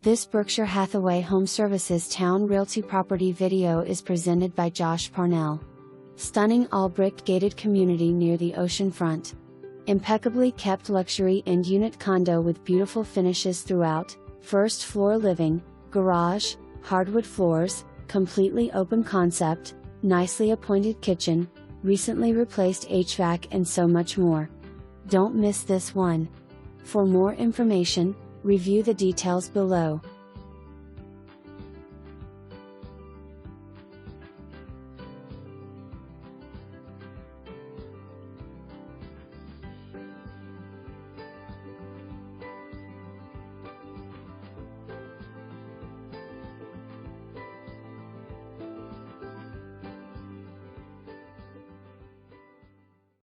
This Berkshire Hathaway HomeServices Towne Realty property video is presented by Parnell. Stunning all-brick gated community near the oceanfront. Impeccably kept luxury end-unit condo with beautiful finishes throughout, first floor living, garage, hardwood floors, completely open concept, nicely appointed kitchen, recently replaced HVAC and so much more. Don't miss this one. For more information, review the details below.